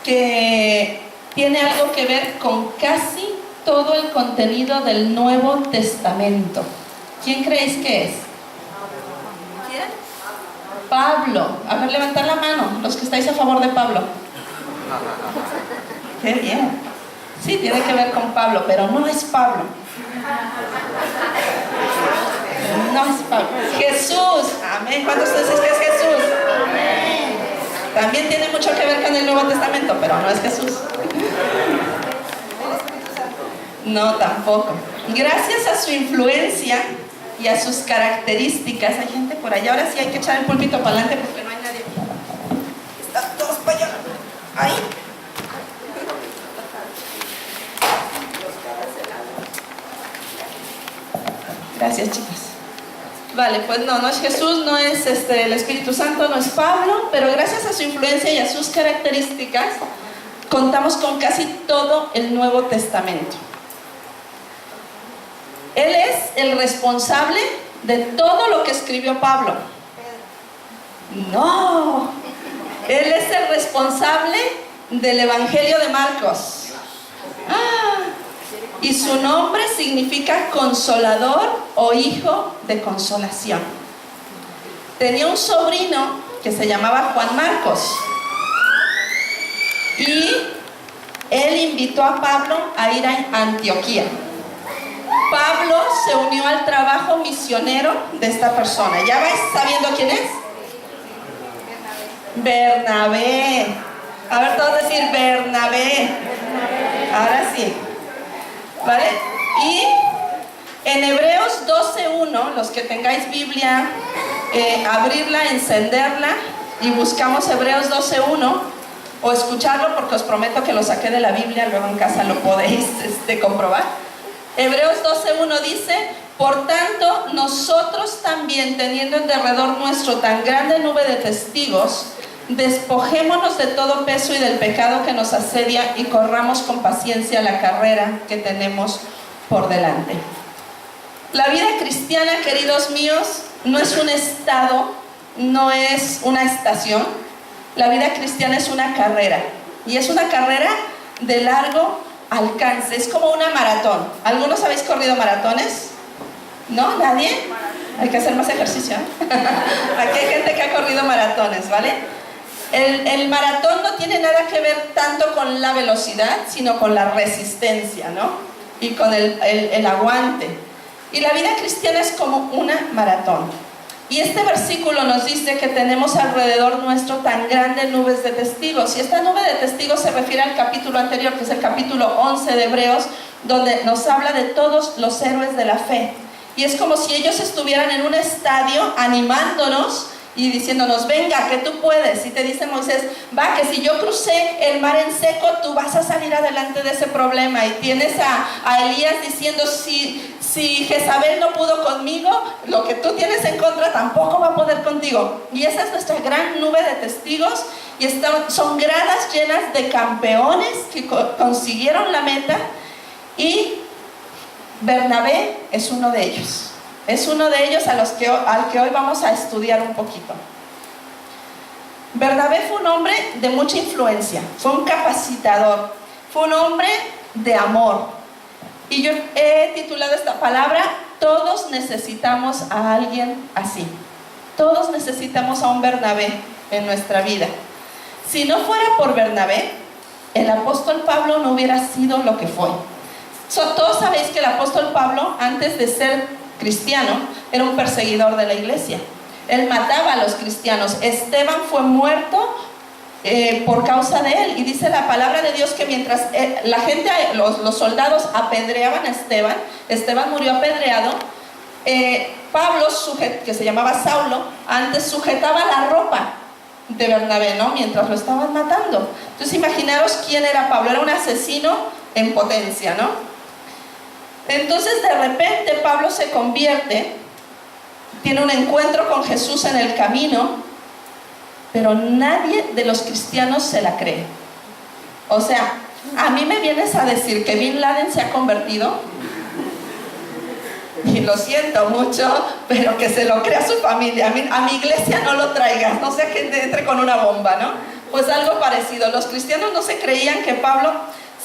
que tiene algo que ver con casi todo el contenido del Nuevo Testamento. ¿Quién creéis que es? ¿Quién? Pablo. A ver, levantar la mano, los que estáis a favor de Pablo. ¡Qué bien! Sí, tiene que ver con Pablo, pero no es Pablo. No es Pablo. Jesús. Amén. ¿Cuántos de ustedes que es Jesús? Amén. También tiene mucho que ver con el Nuevo Testamento, pero no es Jesús. No, tampoco. Gracias a su influencia y a sus características. Hay gente por allá. Ahora sí hay que echar el púlpito para adelante porque no hay nadie. Están todos para allá. Ahí. Gracias, chicas. Vale, pues no es Jesús, no es el Espíritu Santo, no es Pablo, pero gracias a su influencia y a sus características, contamos con casi todo el Nuevo Testamento. Él es el responsable de todo lo que escribió Pablo. No, él es el responsable del Evangelio de Marcos. Y su nombre significa consolador o hijo de consolación. Tenía un sobrino que se llamaba Juan Marcos. Y él invitó a Pablo a ir a Antioquía. Pablo se unió al trabajo misionero de esta persona. ¿Ya vais sabiendo quién es? Bernabé. A ver, todos decir Bernabé. Ahora sí. ¿Vale? Y en Hebreos 12:1, los que tengáis Biblia, abrirla, encenderla y buscamos Hebreos 12:1 o escucharlo porque os prometo que lo saqué de la Biblia, luego en casa lo podéis comprobar. Hebreos 12:1 dice: por tanto, nosotros también, teniendo en derredor nuestro tan grande nube de testigos, despojémonos de todo peso y del pecado que nos asedia y corramos con paciencia la carrera que tenemos por delante. La vida cristiana, queridos míos, no es un estado, no es una estación. La vida cristiana es una carrera, y es una carrera de largo alcance, es como una maratón. ¿Algunos habéis corrido maratones? ¿No? ¿Nadie? Hay que hacer más ejercicio. Aquí hay gente que ha corrido maratones, ¿vale? El maratón no tiene nada que ver tanto con la velocidad, sino con la resistencia, ¿no? Y con el aguante. Y la vida cristiana es como una maratón. Y este versículo nos dice que tenemos alrededor nuestro tan grandes nubes de testigos. Y esta nube de testigos se refiere al capítulo anterior, que es el capítulo 11 de Hebreos, donde nos habla de todos los héroes de la fe. Y es como si ellos estuvieran en un estadio animándonos y diciéndonos: venga, que tú puedes. Y te dice Moisés: va, que si yo crucé el mar en seco, tú vas a salir adelante de ese problema. Y tienes a Elías diciendo: si Jezabel no pudo conmigo, lo que tú tienes en contra tampoco va a poder contigo. Y esa es nuestra gran nube de testigos. Y son gradas llenas de campeones que consiguieron la meta. Y Bernabé es uno de ellos. Es uno de ellos al que hoy vamos a estudiar un poquito. Bernabé fue un hombre de mucha influencia, fue un capacitador, fue un hombre de amor. Y yo he titulado esta palabra: todos necesitamos a alguien así. Todos necesitamos a un Bernabé en nuestra vida. Si no fuera por Bernabé, el apóstol Pablo no hubiera sido lo que fue. Todos sabéis que el apóstol Pablo, antes de ser cristiano, era un perseguidor de la iglesia. Él mataba a los cristianos. Esteban fue muerto por causa de él. Y dice la palabra de Dios que mientras la gente, los soldados apedreaban a Esteban, Esteban murió apedreado. Pablo, que se llamaba Saulo, antes sujetaba la ropa de Bernabé, ¿no? Mientras lo estaban matando. Entonces imaginaros quién era Pablo. Era un asesino en potencia, ¿no? Entonces de repente Pablo se convierte, tiene un encuentro con Jesús en el camino, pero nadie de los cristianos se la cree. O sea, a mí me vienes a decir que Bin Laden se ha convertido, y lo siento mucho, pero que se lo crea su familia. A mi iglesia no lo traigas, no sea que entre con una bomba, ¿no? Pues algo parecido. Los cristianos no se creían que Pablo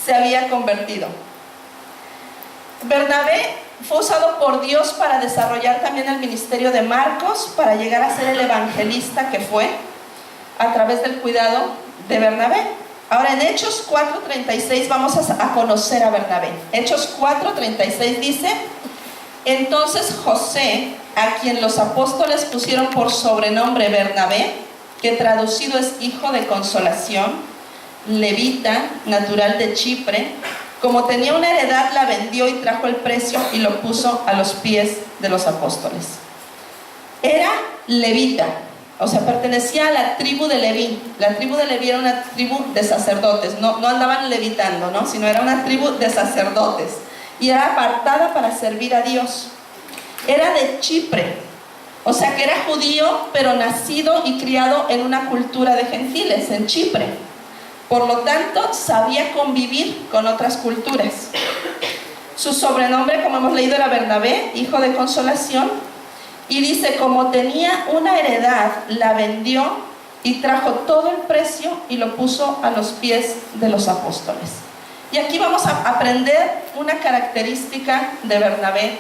se había convertido. Bernabé fue usado por Dios para desarrollar también el ministerio de Marcos, para llegar a ser el evangelista que fue, a través del cuidado de Bernabé. Ahora en Hechos 4:36 vamos a conocer a Bernabé. Hechos 4:36 dice: entonces José, a quien los apóstoles pusieron por sobrenombre Bernabé, que traducido es hijo de consolación, levita, natural de Chipre, como tenía una heredad, la vendió y trajo el precio y lo puso a los pies de los apóstoles. Era levita, o sea, pertenecía a la tribu de Leví. La tribu de Leví era una tribu de sacerdotes, no andaban levitando, ¿no? Sino era una tribu de sacerdotes, y era apartada para servir a Dios. Era de Chipre, o sea que era judío, pero nacido y criado en una cultura de gentiles, en Chipre. Por lo tanto, sabía convivir con otras culturas. Su sobrenombre, como hemos leído, era Bernabé, hijo de consolación. Y dice, como tenía una heredad, la vendió y trajo todo el precio y lo puso a los pies de los apóstoles. Y aquí vamos a aprender una característica de Bernabé,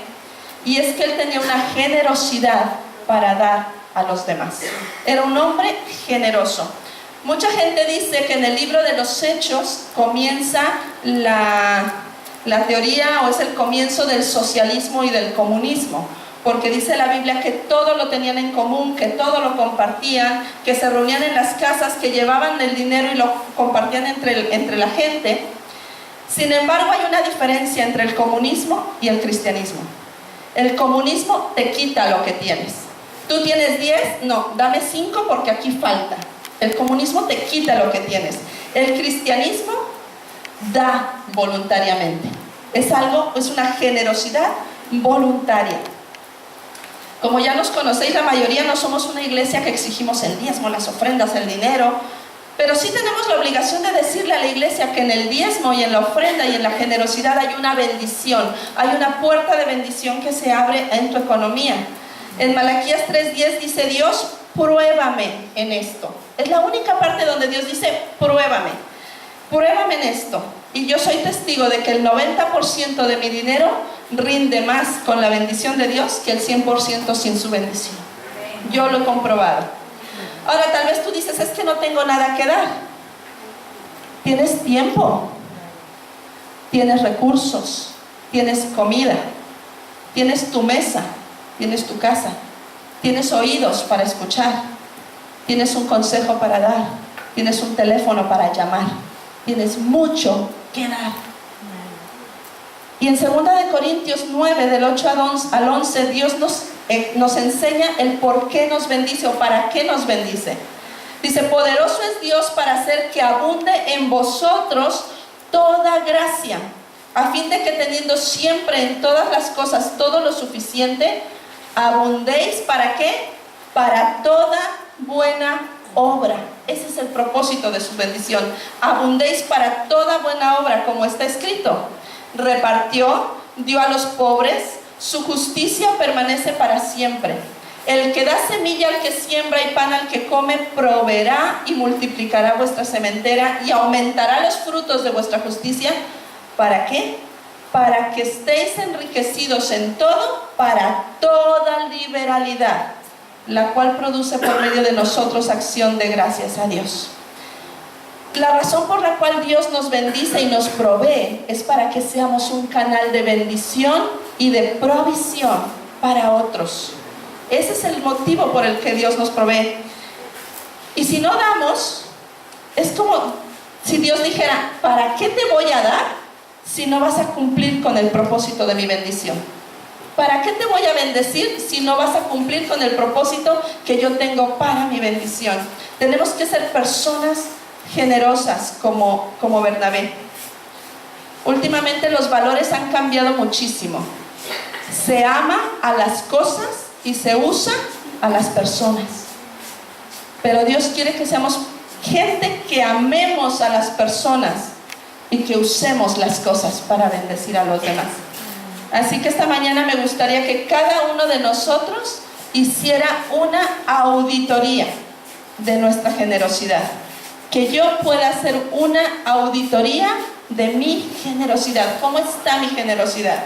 y es que él tenía una generosidad para dar a los demás. Era un hombre generoso. Mucha gente dice que en el libro de los Hechos comienza la teoría, o es el comienzo del socialismo y del comunismo, porque dice la Biblia que todo lo tenían en común, que todo lo compartían, que se reunían en las casas, que llevaban el dinero y lo compartían entre la gente. Sin embargo, hay una diferencia entre el comunismo y el cristianismo. El comunismo te quita lo que tienes. Tú tienes 10, no, dame 5 porque aquí falta. El comunismo te quita lo que tienes. El cristianismo da voluntariamente. Es una generosidad voluntaria. Como ya nos conocéis, la mayoría no somos una iglesia que exigimos el diezmo, las ofrendas, el dinero, pero sí tenemos la obligación de decirle a la iglesia que en el diezmo y en la ofrenda y en la generosidad hay una bendición, hay una puerta de bendición que se abre en tu economía. En Malaquías 3:10 dice Dios: pruébame en esto. Es la única parte donde Dios dice: pruébame en esto. Y yo soy testigo de que el 90% de mi dinero rinde más con la bendición de Dios que el 100% sin su bendición. Yo lo he comprobado. Ahora tal vez tú dices: es que no tengo nada que dar. Tienes tiempo, tienes recursos, tienes comida, tienes tu mesa, tienes tu casa, tienes oídos para escuchar, tienes un consejo para dar, tienes un teléfono para llamar, tienes mucho que dar. Y en 2 Corintios 9, del 8 al 11, Dios nos enseña el por qué nos bendice, o para qué nos bendice. Dice: poderoso es Dios para hacer que abunde en vosotros toda gracia, a fin de que teniendo siempre en todas las cosas todo lo suficiente, abundéis, ¿para qué? Para toda buena obra. Ese es el propósito de su bendición. Abundéis para toda buena obra, como está escrito: repartió, dio a los pobres, su justicia permanece para siempre. El que da semilla al que siembra y pan al que come, proveerá y multiplicará vuestra sementera y aumentará los frutos de vuestra justicia. ¿Para qué? Para que estéis enriquecidos en todo, para toda liberalidad, la cual produce por medio de nosotros acción de gracias a Dios. La razón por la cual Dios nos bendice y nos provee es para que seamos un canal de bendición y de provisión para otros. Ese es el motivo por el que Dios nos provee. Y si no damos, es como si Dios dijera: ¿para qué te voy a dar si no vas a cumplir con el propósito de mi bendición? ¿Para qué te voy a bendecir si no vas a cumplir con el propósito que yo tengo para mi bendición? Tenemos que ser personas generosas como Bernabé. Últimamente los valores han cambiado muchísimo. Se ama a las cosas y se usa a las personas. Pero Dios quiere que seamos gente que amemos a las personas y que usemos las cosas para bendecir a los demás. Así que esta mañana me gustaría que cada uno de nosotros hiciera una auditoría de nuestra generosidad. que yo pueda hacer una auditoría de mi generosidad. ¿Cómo está mi generosidad?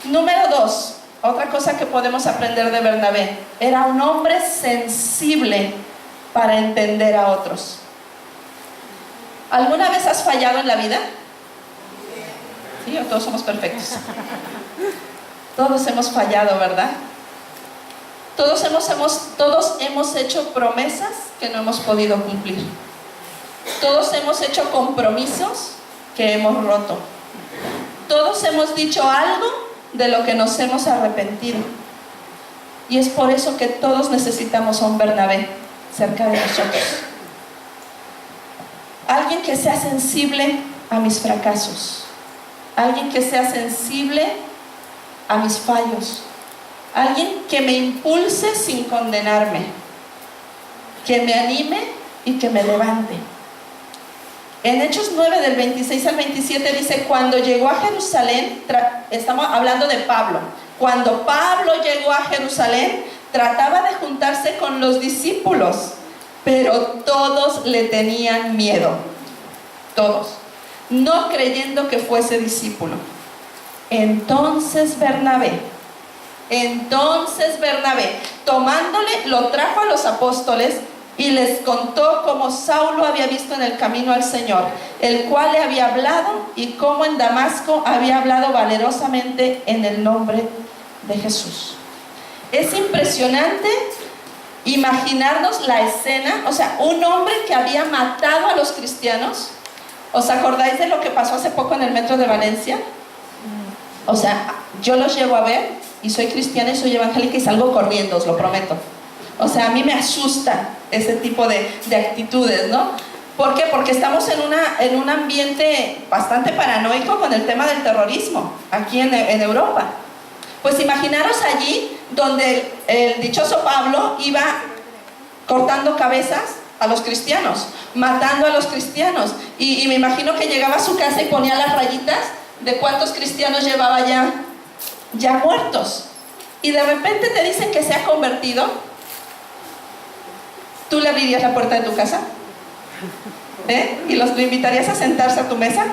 Número 2, otra cosa que podemos aprender de Bernabé. Era un hombre sensible para entender a otros. ¿Alguna vez has fallado en la vida? ¿Sí? ¿O todos somos perfectos? Todos hemos fallado, ¿verdad? Todos hemos hecho promesas que no hemos podido cumplir. Todos hemos hecho compromisos que hemos roto. Todos hemos dicho algo de lo que nos hemos arrepentido. Y es por eso que todos necesitamos a un Bernabé cerca de nosotros. Alguien que sea sensible a mis fracasos. Alguien que sea sensible a mis fallos. Alguien que me impulse sin condenarme. Que me anime y que me levante. En Hechos 9 del 26 al 27 dice: cuando llegó a Jerusalén, estamos hablando de Pablo, cuando Pablo llegó a Jerusalén, trataba de juntarse con los discípulos, pero todos le tenían miedo, todos, no creyendo que fuese discípulo. Entonces Bernabé, tomándole, lo trajo a los apóstoles y les contó cómo Saulo había visto en el camino al Señor, el cual le había hablado, y cómo en Damasco había hablado valerosamente en el nombre de Jesús. Es impresionante imaginarnos la escena, o sea, un hombre que había matado a los cristianos. ¿Os acordáis de lo que pasó hace poco en el metro de Valencia? O sea, yo los llevo a ver, y soy cristiana y soy evangélica y salgo corriendo, os lo prometo. O sea, a mí me asusta ese tipo de actitudes, ¿no? ¿Por qué? Porque estamos en un ambiente bastante paranoico con el tema del terrorismo, aquí en Europa. Pues imaginaros allí donde el dichoso Pablo iba cortando cabezas a los cristianos, matando a los cristianos. Y me imagino que llegaba a su casa y ponía las rayitas de cuántos cristianos llevaba ya muertos. Y de repente te dicen que se ha convertido. ¿Tú le abrirías la puerta de tu casa? ¿Y lo invitarías a sentarse a tu mesa?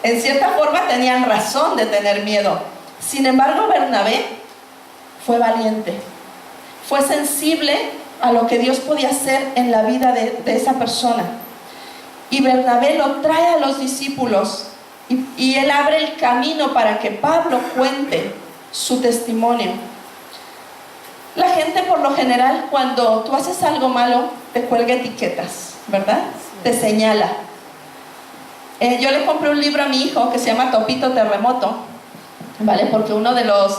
En cierta forma tenían razón de tener miedo. Sin embargo, Bernabé fue valiente. Fue sensible a lo que Dios podía hacer en la vida de esa persona. Y Bernabé lo trae a los discípulos y él abre el camino para que Pablo cuente su testimonio. La gente, por lo general, cuando tú haces algo malo, te cuelga etiquetas, ¿verdad? Te señala. Yo le compré un libro a mi hijo que se llama Topito Terremoto, ¿vale? Porque uno de los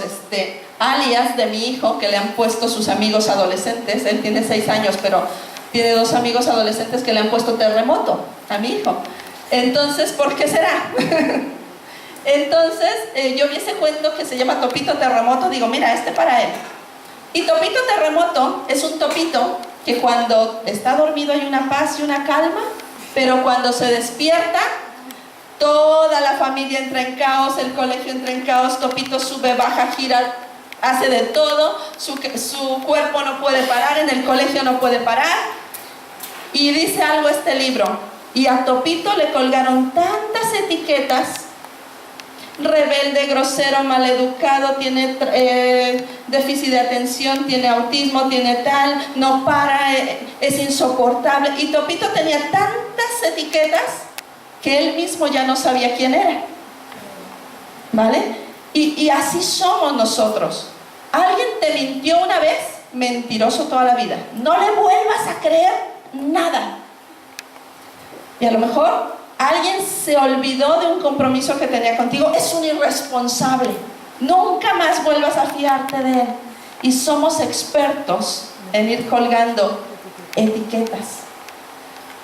alias de mi hijo que le han puesto sus amigos adolescentes, él tiene 6 años, pero tiene 2 amigos adolescentes que le han puesto Terremoto a mi hijo. Entonces, ¿por qué será? Entonces, yo vi ese cuento que se llama Topito Terremoto, digo, mira, para él. Y Topito Terremoto es un topito que cuando está dormido hay una paz y una calma, pero cuando se despierta, toda la familia entra en caos, el colegio entra en caos, Topito sube, baja, gira, hace de todo, su cuerpo no puede parar, en el colegio no puede parar. Y dice algo este libro: y a Topito le colgaron tantas etiquetas: rebelde, grosero, maleducado, tiene déficit de atención, tiene autismo, tiene tal, no para, es insoportable. Y Topito tenía tantas etiquetas que él mismo ya no sabía quién era, ¿vale? Y así somos nosotros. Alguien te mintió una vez, mentiroso toda la vida. No le vuelvas a creer nada. Y a lo mejor alguien se olvidó de un compromiso que tenía contigo, es un irresponsable. Nunca más vuelvas a fiarte de él. Y somos expertos en ir colgando etiquetas.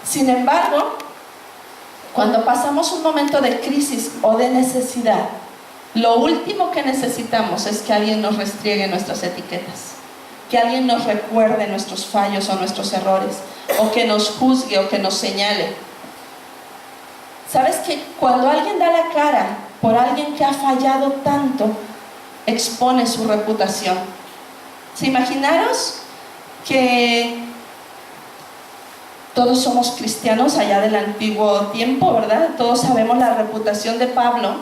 Sin embargo, cuando pasamos un momento de crisis o de necesidad, lo último que necesitamos es que alguien nos restriegue nuestras etiquetas, que alguien nos recuerde nuestros fallos o nuestros errores, o que nos juzgue o que nos señale. ¿Sabes que cuando alguien da la cara por alguien que ha fallado tanto, expone su reputación? ¿Se imaginaros que Todos somos cristianos allá del antiguo tiempo, ¿verdad? Todos sabemos la reputación de Pablo,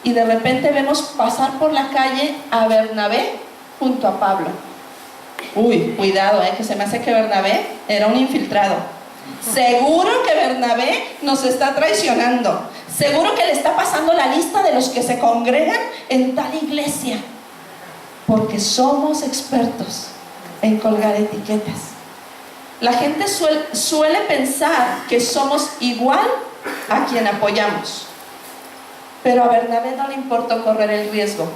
y de repente vemos pasar por la calle a Bernabé junto a Pablo. Uy, cuidado, que se me hace que Bernabé era un infiltrado. Seguro que Bernabé nos está traicionando. Seguro que le está pasando la lista de los que se congregan en tal iglesia, porque somos expertos en colgar etiquetas. La gente suele pensar que somos igual a quien apoyamos, pero a Bernabé no le importó correr el riesgo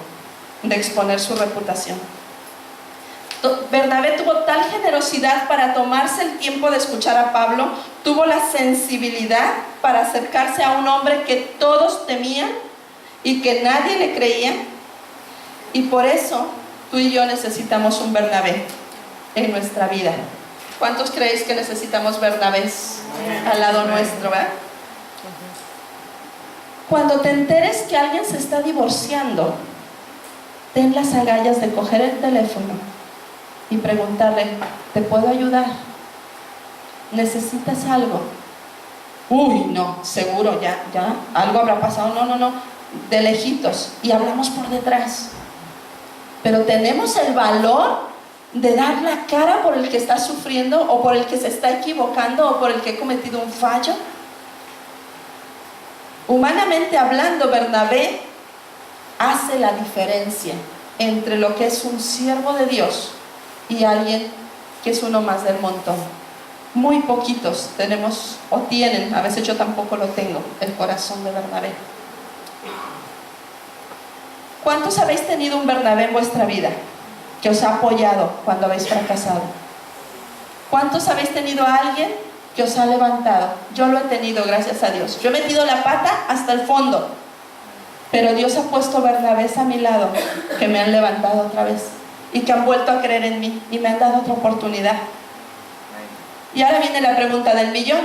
de exponer su reputación. Bernabé tuvo tal generosidad para tomarse el tiempo de escuchar a Pablo, tuvo la sensibilidad para acercarse a un hombre que todos temían y que nadie le creía, y por eso tú y yo necesitamos un Bernabé en nuestra vida. ¿Cuántos creéis que necesitamos Bernabés al lado nuestro, verdad? Cuando te enteres que alguien se está divorciando, ten las agallas de coger el teléfono y preguntarle: ¿te puedo ayudar? ¿Necesitas algo? Uy, no, seguro, ya, algo habrá pasado. No, de lejitos, y hablamos por detrás. Pero tenemos el valor de dar la cara por el que está sufriendo, o por el que se está equivocando, o por el que ha cometido un fallo. Humanamente hablando, Bernabé hace la diferencia entre lo que es un siervo de Dios y alguien que es uno más del montón. Muy poquitos tenemos o tienen, a veces yo tampoco lo tengo, el corazón de Bernabé. ¿Cuántos habéis tenido un Bernabé en vuestra vida que os ha apoyado cuando habéis fracasado? ¿Cuántos habéis tenido a alguien que os ha levantado? Yo lo he tenido, gracias a Dios. Yo he metido la pata hasta el fondo, pero Dios ha puesto Bernabés a mi lado que me han levantado otra vez y que han vuelto a creer en mí y me han dado otra oportunidad. Y ahora viene la pregunta del millón.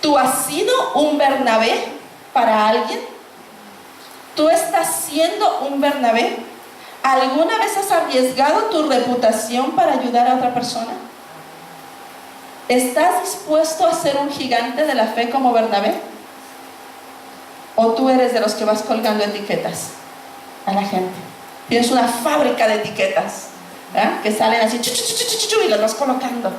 ¿Tú has sido un Bernabé para alguien? ¿Tú estás siendo un Bernabé? ¿Alguna vez has arriesgado tu reputación para ayudar a otra persona? ¿Estás dispuesto a ser un gigante de la fe como Bernabé? ¿O tú eres de los que vas colgando etiquetas a la gente? Tienes una fábrica de etiquetas, ¿verdad?, que salen así y las vas colocando.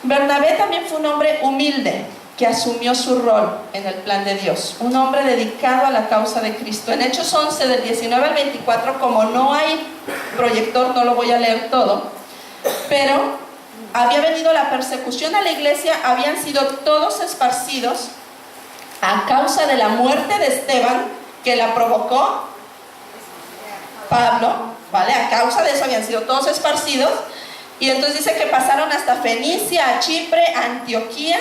Bernabé también fue un hombre humilde que asumió su rol en el plan de Dios, un hombre dedicado a la causa de Cristo. En Hechos 11, del 19 al 24, como no hay proyector, no lo voy a leer todo, pero había venido la persecución a la iglesia, habían sido todos esparcidos a causa de la muerte de Esteban, que la provocó Pablo, ¿vale? A causa de eso habían sido todos esparcidos, y entonces dice que pasaron hasta Fenicia, a Chipre, a Antioquía,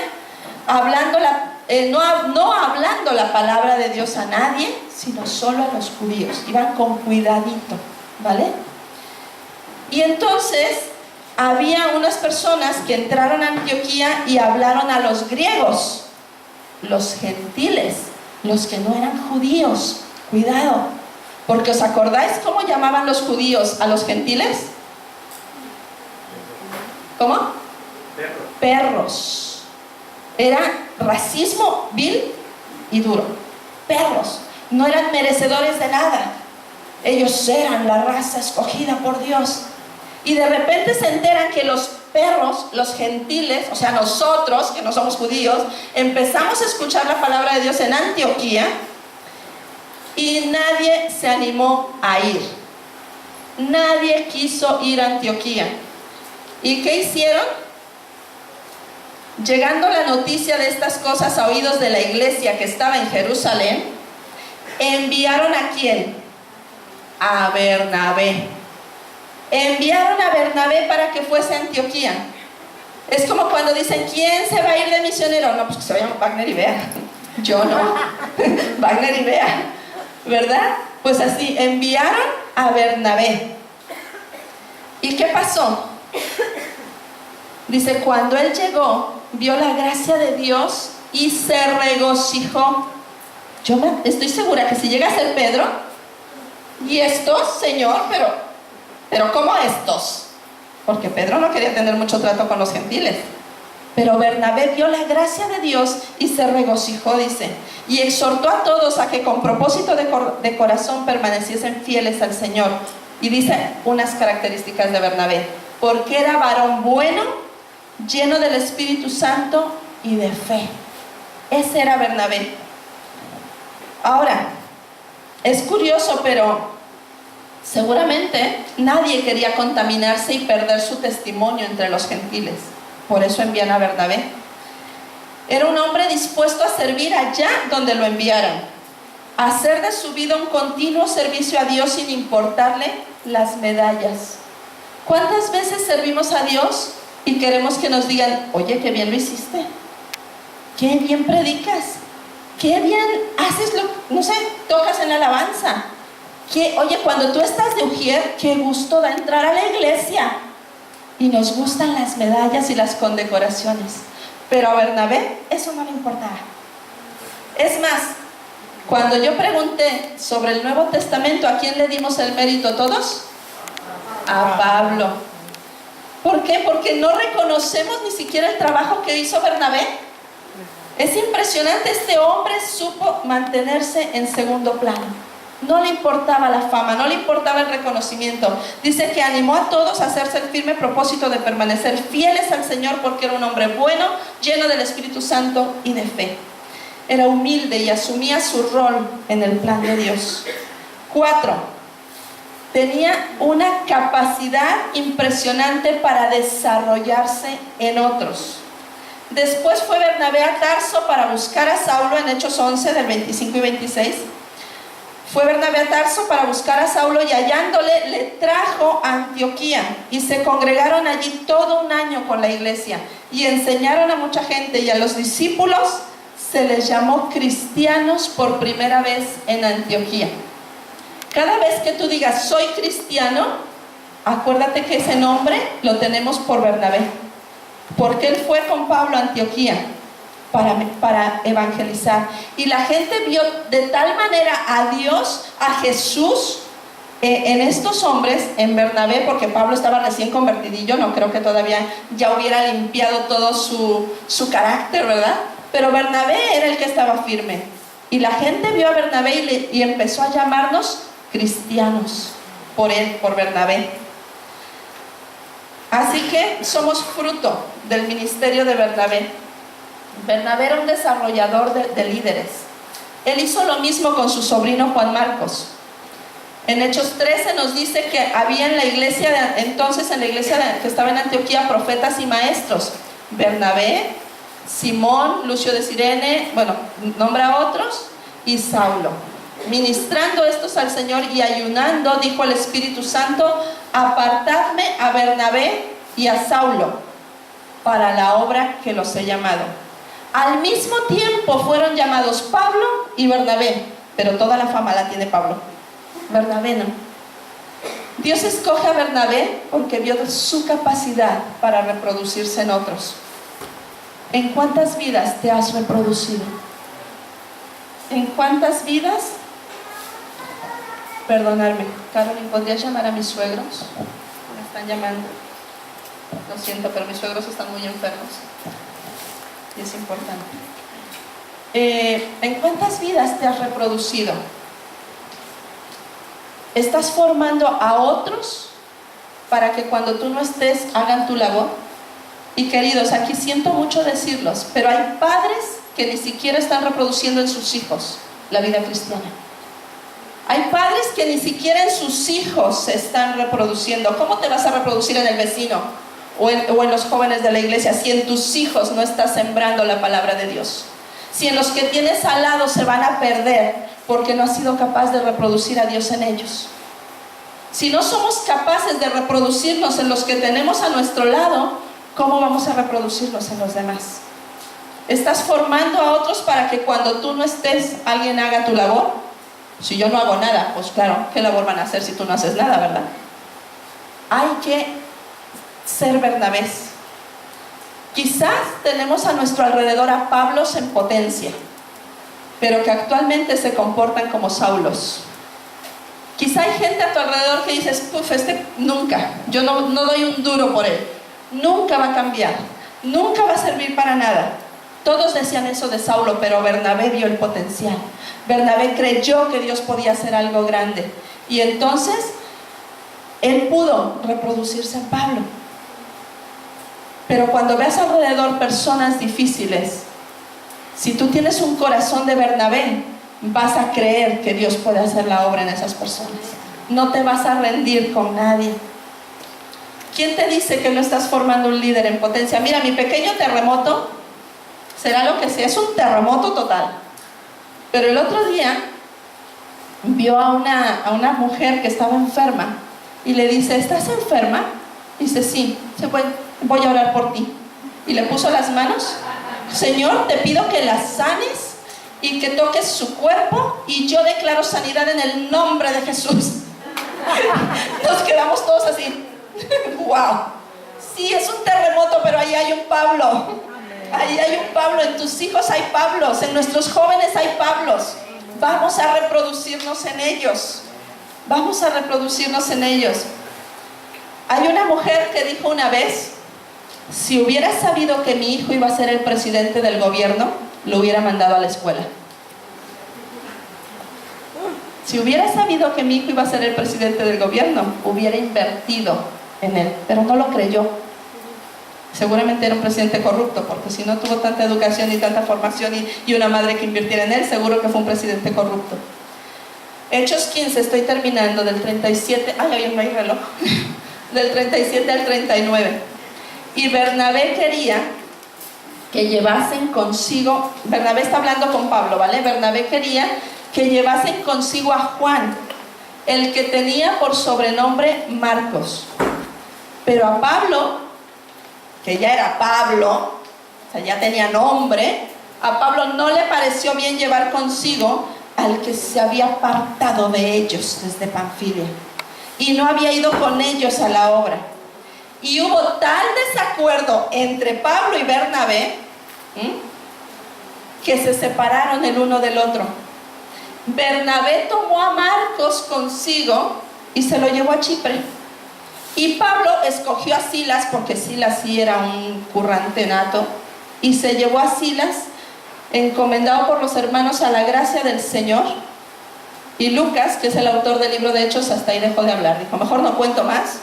no hablando la palabra de Dios a nadie, sino solo a los judíos. Iban con cuidadito, ¿vale? Y entonces había unas personas que entraron a Antioquía y hablaron a los griegos, los gentiles, los que no eran judíos. Cuidado, porque ¿os acordáis cómo llamaban los judíos a los gentiles? ¿Cómo? Perros. Era racismo vil y duro. Perros. No eran merecedores de nada. Ellos eran la raza escogida por Dios. Y de repente se enteran que los perros, los gentiles, o sea, nosotros que no somos judíos, empezamos a escuchar la palabra de Dios en Antioquía, y nadie se animó a ir. Nadie quiso ir a Antioquía. ¿Y qué hicieron? Llegando la noticia de estas cosas a oídos de la iglesia que estaba en Jerusalén, enviaron ¿a quién? A Bernabé. Enviaron a Bernabé para que fuese a Antioquía. Es como cuando dicen: ¿quién se va a ir de misionero? No, pues que se vayan Wagner y Bea. Yo no. Wagner y Bea, ¿verdad? Pues así, enviaron a Bernabé. ¿Y qué pasó? Dice: cuando él llegó, vio la gracia de Dios y se regocijó. Estoy segura que si llega a ser Pedro, y estos, Señor, pero ¿cómo estos? Porque Pedro no quería tener mucho trato con los gentiles. Pero Bernabé vio la gracia de Dios y se regocijó, dice, y exhortó a todos a que con propósito de corazón permaneciesen fieles al Señor. Y dice unas características de Bernabé: porque era varón bueno, lleno del Espíritu Santo y de fe. Ese era Bernabé. Ahora, es curioso, pero seguramente nadie quería contaminarse y perder su testimonio entre los gentiles. Por eso envían a Bernabé. Era un hombre dispuesto a servir allá donde lo enviaran, a hacer de su vida un continuo servicio a Dios sin importarle las medallas. ¿Cuántas veces servimos a Dios y queremos que nos digan: oye, qué bien lo hiciste, qué bien predicas, qué bien haces no sé, tocas en la alabanza, oye, cuando tú estás de ujier, qué gusto da entrar a la iglesia? Y nos gustan las medallas y las condecoraciones. Pero a Bernabé eso no le importaba. Es más, cuando yo pregunté sobre el Nuevo Testamento, ¿a quién le dimos el mérito todos? A Pablo. ¿Por qué? Porque no reconocemos ni siquiera el trabajo que hizo Bernabé. Es impresionante, este hombre supo mantenerse en segundo plano. No le importaba la fama, no le importaba el reconocimiento. Dice que animó a todos a hacerse el firme propósito de permanecer fieles al Señor, porque era un hombre bueno, lleno del Espíritu Santo y de fe. Era humilde y asumía su rol en el plan de Dios. 4. Tenía una capacidad impresionante para desarrollarse en otros. Después fue Bernabé a Tarso para buscar a Saulo, en Hechos 11, del 25 y 26. Fue Bernabé a Tarso para buscar a Saulo, y hallándole le trajo a Antioquía, y se congregaron allí todo un año con la iglesia y enseñaron a mucha gente, y a los discípulos se les llamó cristianos por primera vez en Antioquía. Cada vez que tú digas soy cristiano, acuérdate que ese nombre lo tenemos por Bernabé, porque él fue con Pablo a Antioquía para evangelizar, y la gente vio de tal manera a Dios, a Jesús en estos hombres, en Bernabé, porque Pablo estaba recién convertidillo, no creo que todavía ya hubiera limpiado todo su carácter, ¿verdad? Pero Bernabé era el que estaba firme, y la gente vio a Bernabé y empezó a llamarnos cristianos por él, por Bernabé. Así que somos fruto del ministerio de Bernabé. Bernabé era un desarrollador de líderes. Él hizo lo mismo con su sobrino Juan Marcos. En Hechos 13 nos dice que había en la iglesia entonces, en la iglesia que estaba en Antioquía, profetas y maestros: Bernabé, Simón, Lucio de Cirene, bueno, nombra a otros, y Saulo. Ministrando estos al Señor y ayunando, dijo el Espíritu Santo: apartadme a Bernabé y a Saulo para la obra que los he llamado. Al mismo tiempo fueron llamados Pablo y Bernabé, pero toda la fama la tiene Pablo. Bernabé no. Dios escoge a Bernabé porque vio su capacidad para reproducirse en otros. ¿En cuántas vidas te has reproducido? ¿En cuántas vidas? Perdonadme, Carolyn, ¿podrías llamar a mis suegros? Me están llamando. Lo siento, pero mis suegros están muy enfermos. Y es importante. ¿En cuántas vidas te has reproducido? ¿Estás formando a otros para que cuando tú no estés hagan tu labor? Y queridos, aquí siento mucho decirlos, pero hay padres que ni siquiera están reproduciendo en sus hijos la vida cristiana. Hay padres que ni siquiera en sus hijos se están reproduciendo. ¿Cómo te vas a reproducir en el vecino o en los jóvenes de la iglesia si en tus hijos no estás sembrando la palabra de Dios? Si en los que tienes al lado se van a perder porque no has sido capaz de reproducir a Dios en ellos. Si no somos capaces de reproducirnos en los que tenemos a nuestro lado, ¿cómo vamos a reproducirnos en los demás? ¿Estás formando a otros para que cuando tú no estés alguien haga tu labor? Si yo no hago nada, pues claro, ¿qué labor van a hacer si tú no haces nada, verdad? Hay que ser Bernabés. Quizás tenemos a nuestro alrededor a Pablos en potencia, pero que actualmente se comportan como Saulos. Quizá hay gente a tu alrededor que dices, puf, nunca, yo no doy un duro por él, nunca va a cambiar. nunca va a servir para nada. Todos decían eso de Saulo, pero Bernabé vio el potencial. Bernabé creyó que Dios podía hacer algo grande. Y entonces, él pudo reproducirse en Pablo. Pero cuando veas alrededor personas difíciles, si tú tienes un corazón de Bernabé, vas a creer que Dios puede hacer la obra en esas personas. No te vas a rendir con nadie. ¿Quién te dice que no estás formando un líder en potencia? Mira, mi pequeño terremoto será lo que sea, es un terremoto total. Pero el otro día vio a una mujer que estaba enferma y le dice, ¿estás enferma? Dice, sí. Dice, bueno, voy a orar por ti. Y le puso las manos. Señor, te pido que la sanes y que toques su cuerpo, y yo declaro sanidad en el nombre de Jesús. Nos quedamos todos así. ¡Wow! Sí, es un terremoto, pero ahí hay un Pablo. Ahí hay un Pablo. En tus hijos hay Pablos. En nuestros jóvenes hay Pablos. Vamos a reproducirnos en ellos. Vamos a reproducirnos en ellos. Hay una mujer que dijo una vez, si hubiera sabido que mi hijo iba a ser el presidente del gobierno, lo hubiera mandado a la escuela. Si hubiera sabido que mi hijo iba a ser el presidente del gobierno, hubiera invertido en él, pero no lo creyó. Seguramente era un presidente corrupto, porque si no tuvo tanta educación y tanta formación y una madre que invirtiera en él, seguro que fue un presidente corrupto. Hechos 15, estoy terminando, del 37, ay, no hay reloj, del 37 al 39. Y Bernabé quería que llevasen consigo, Bernabé está hablando con Pablo, ¿vale? Bernabé quería que llevasen consigo a Juan, el que tenía por sobrenombre Marcos. Pero a Pablo, que ya era Pablo, o sea, ya tenía nombre, a Pablo no le pareció bien llevar consigo al que se había apartado de ellos desde Panfilia y no había ido con ellos a la obra. Y hubo tal desacuerdo entre Pablo y Bernabé que se separaron el uno del otro. Bernabé tomó a Marcos consigo y se lo llevó a Chipre. Y Pablo escogió a Silas, porque Silas sí era un currante nato, y se llevó a Silas, encomendado por los hermanos a la gracia del Señor. Y Lucas, que es el autor del libro de Hechos, hasta ahí dejó de hablar. Dijo, mejor no cuento más,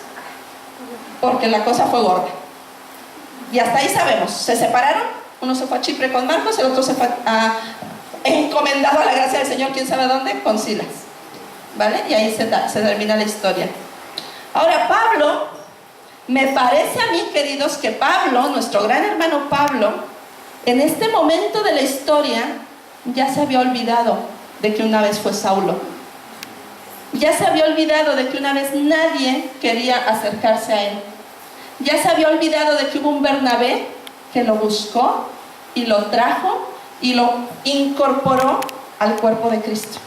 porque la cosa fue gorda. Y hasta ahí sabemos, se separaron, uno se fue a Chipre con Marcos, el otro se fue encomendado a la gracia del Señor, quién sabe dónde, con Silas, ¿vale? Y ahí se termina la historia. Ahora Pablo, me parece a mí, queridos, que Pablo, nuestro gran hermano Pablo, en este momento de la historia ya se había olvidado de que una vez fue Saulo. Ya se había olvidado de que una vez nadie quería acercarse a él. Ya se había olvidado de que hubo un Bernabé que lo buscó y lo trajo y lo incorporó al cuerpo de Cristo.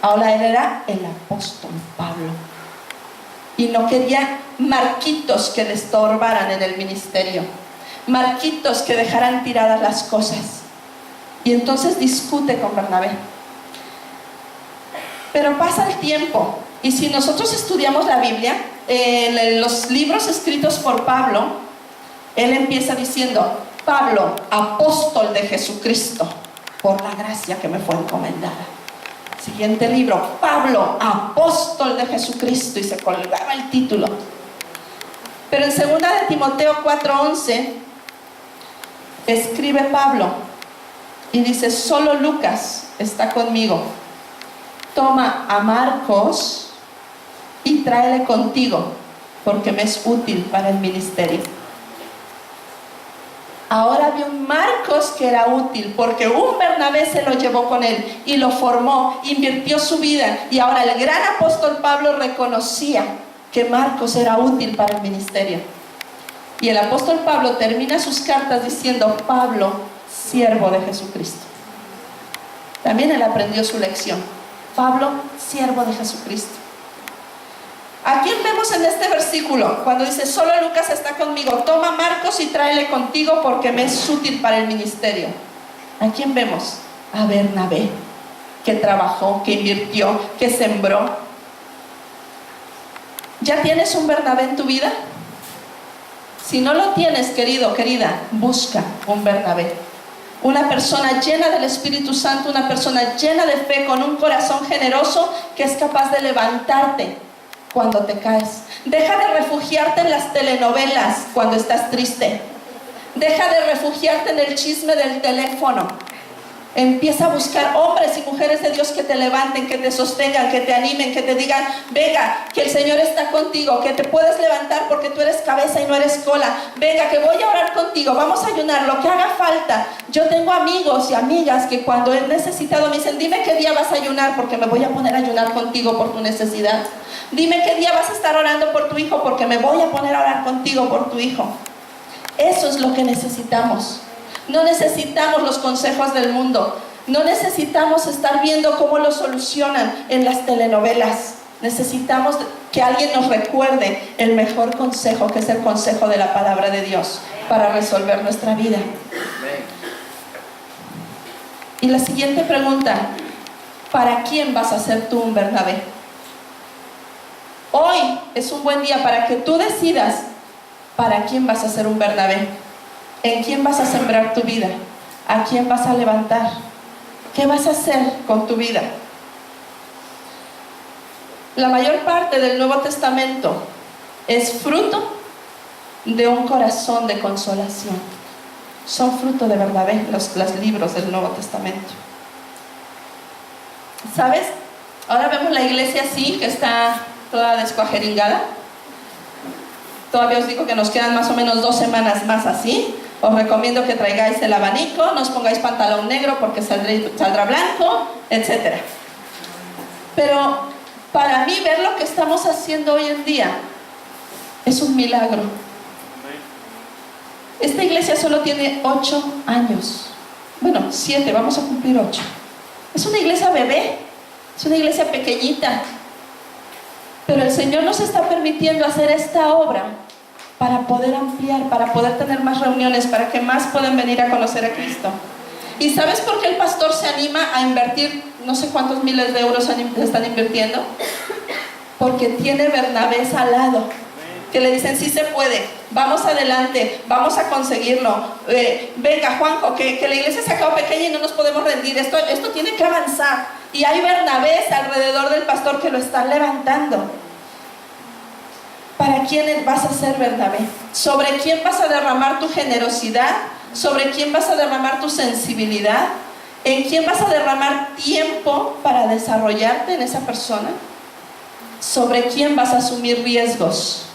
Ahora él era el apóstol Pablo. Y no quería marquitos que le estorbaran en el ministerio, marquitos que dejaran tiradas las cosas. Y entonces discute con Bernabé. Pero pasa el tiempo, y si nosotros estudiamos la Biblia, en los libros escritos por Pablo, él empieza diciendo, Pablo, apóstol de Jesucristo, por la gracia que me fue encomendada. Siguiente libro, Pablo, apóstol de Jesucristo, y se colgaba el título. Pero en 2 de Timoteo 4:11 escribe Pablo y dice, solo Lucas está conmigo. Toma a Marcos y tráele contigo, porque me es útil para el ministerio. Ahora había un Marcos que era útil, porque un Bernabé se lo llevó con él y lo formó, invirtió su vida, y ahora el gran apóstol Pablo reconocía que Marcos era útil para el ministerio. Y el apóstol Pablo termina sus cartas diciendo, Pablo, siervo de Jesucristo. También él aprendió su lección. Pablo, siervo de Jesucristo. ¿A quién vemos en este versículo? Cuando dice, solo Lucas está conmigo, toma Marcos y tráele contigo porque me es útil para el ministerio. ¿A quién vemos? A Bernabé, que trabajó, que invirtió, que sembró. ¿Ya tienes un Bernabé en tu vida? Si no lo tienes, querido, querida, busca un Bernabé. Una persona llena del Espíritu Santo, una persona llena de fe, con un corazón generoso, que es capaz de levantarte cuando te caes. Deja de refugiarte en las telenovelas cuando estás triste. Deja de refugiarte en el chisme del teléfono. Empieza a buscar hombres y mujeres de Dios que te levanten, que te sostengan, que te animen, que te digan: venga, que el Señor está contigo, que te puedes levantar porque tú eres cabeza y no eres cola. Venga, que voy a orar contigo, vamos a ayunar, lo que haga falta. Yo tengo amigos y amigas que cuando he necesitado me dicen: dime qué día vas a ayunar porque me voy a poner a ayunar contigo por tu necesidad. Dime qué día vas a estar orando por tu hijo porque me voy a poner a orar contigo por tu hijo. Eso es lo que necesitamos. No necesitamos los consejos del mundo. No necesitamos estar viendo cómo lo solucionan en las telenovelas. Necesitamos que alguien nos recuerde el mejor consejo, que es el consejo de la palabra de Dios, para resolver nuestra vida. Y la siguiente pregunta: ¿para quién vas a ser tú un Bernabé? Hoy es un buen día para que tú decidas para quién vas a ser un Bernabé. ¿En quién vas a sembrar tu vida? ¿A quién vas a levantar? ¿Qué vas a hacer con tu vida? La mayor parte del Nuevo Testamento es fruto de un corazón de consolación. Son fruto de Bernabé los libros del Nuevo Testamento. ¿Sabes? Ahora vemos la iglesia así, que está toda descuajeringada. Todavía os digo que nos quedan más o menos 2 semanas más así. Os recomiendo que traigáis el abanico, no os pongáis pantalón negro porque saldrá blanco, etc. Pero para mí, ver lo que estamos haciendo hoy en día es un milagro. Esta iglesia solo tiene 8 años. Bueno, 7, vamos a cumplir 8. Es una iglesia bebé, es una iglesia pequeñita. Pero el Señor nos está permitiendo hacer esta obra para poder ampliar, para poder tener más reuniones, para que más puedan venir a conocer a Cristo. ¿Y sabes por qué el pastor se anima a invertir no sé cuántos miles de euros están invirtiendo? Porque tiene Bernabés al lado, que le dicen: sí se puede, vamos adelante, vamos a conseguirlo. Venga, Juanjo, que la iglesia se acabó pequeña y no nos podemos rendir, esto tiene que avanzar. Y hay Bernabés alrededor del pastor que lo están levantando. ¿Para quién vas a ser Bernabé? ¿Sobre quién vas a derramar tu generosidad? ¿Sobre quién vas a derramar tu sensibilidad? ¿En quién vas a derramar tiempo para desarrollarte en esa persona? ¿Sobre quién vas a asumir riesgos?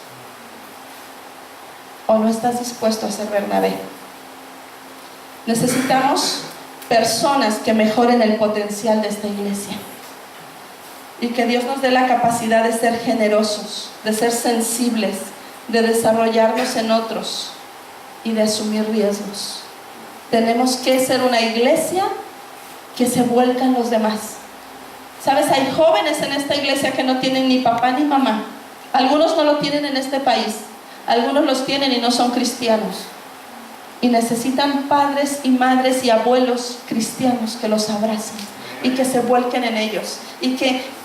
¿O no estás dispuesto a ser Bernabé? Necesitamos personas que mejoren el potencial de esta iglesia. Y que Dios nos dé la capacidad de ser generosos, de ser sensibles, de desarrollarnos en otros y de asumir riesgos. Tenemos que ser una iglesia que se vuelca en los demás. ¿Sabes? Hay jóvenes en esta iglesia que no tienen ni papá ni mamá. Algunos no lo tienen en este país. Algunos los tienen y no son cristianos. Y necesitan padres y madres y abuelos cristianos que los abracen y que se vuelquen en ellos. Y que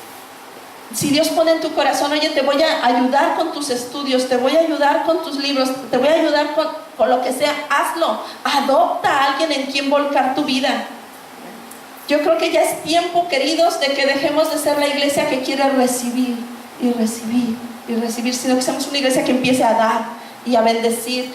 si Dios pone en tu corazón: oye, te voy a ayudar con tus estudios, te voy a ayudar con tus libros, te voy a ayudar con lo que sea, hazlo. Adopta a alguien en quien volcar tu vida. Yo creo que ya es tiempo, queridos, de que dejemos de ser la iglesia que quiere recibir y recibir y recibir, sino que seamos una iglesia que empiece a dar y a bendecir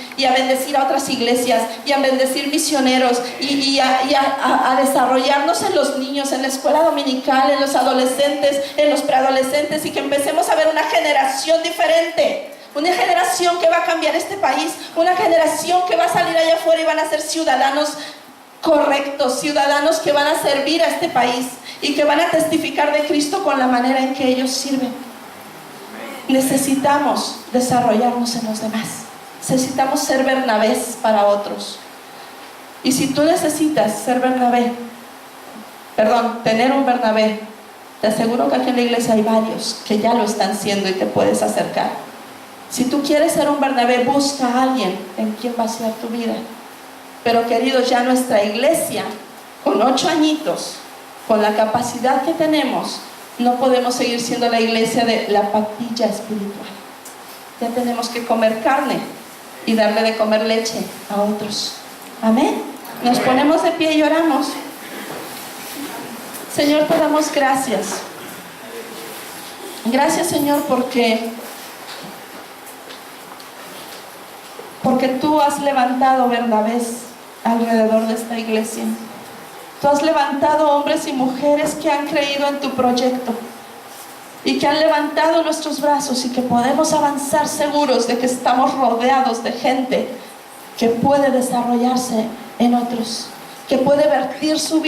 a otras iglesias y a bendecir misioneros y a desarrollarnos en los niños, en la escuela dominical, en los adolescentes, en los preadolescentes, y que empecemos a ver una generación diferente, una generación que va a cambiar este país, una generación que va a salir allá afuera y van a ser ciudadanos correctos, ciudadanos que van a servir a este país y que van a testificar de Cristo con la manera en que ellos sirven. Necesitamos desarrollarnos en los demás. Necesitamos ser Bernabés para otros. Y si tú necesitas ser Bernabé, tener un Bernabé, te aseguro que aquí en la iglesia hay varios que ya lo están siendo y te puedes acercar. Si tú quieres ser un Bernabé, busca a alguien en quien vaciar tu vida. Pero queridos, ya nuestra iglesia, con 8 añitos, con la capacidad que tenemos, no podemos seguir siendo la iglesia de la papilla espiritual. Ya tenemos que comer carne y darle de comer leche a otros. Amén. Nos ponemos de pie y oramos. Señor, te damos gracias. Gracias, Señor, porque tú has levantado Bernabés alrededor de esta iglesia. Tú has levantado hombres y mujeres que han creído en tu proyecto y que han levantado nuestros brazos y que podemos avanzar seguros de que estamos rodeados de gente que puede desarrollarse en otros, que puede vertir su vida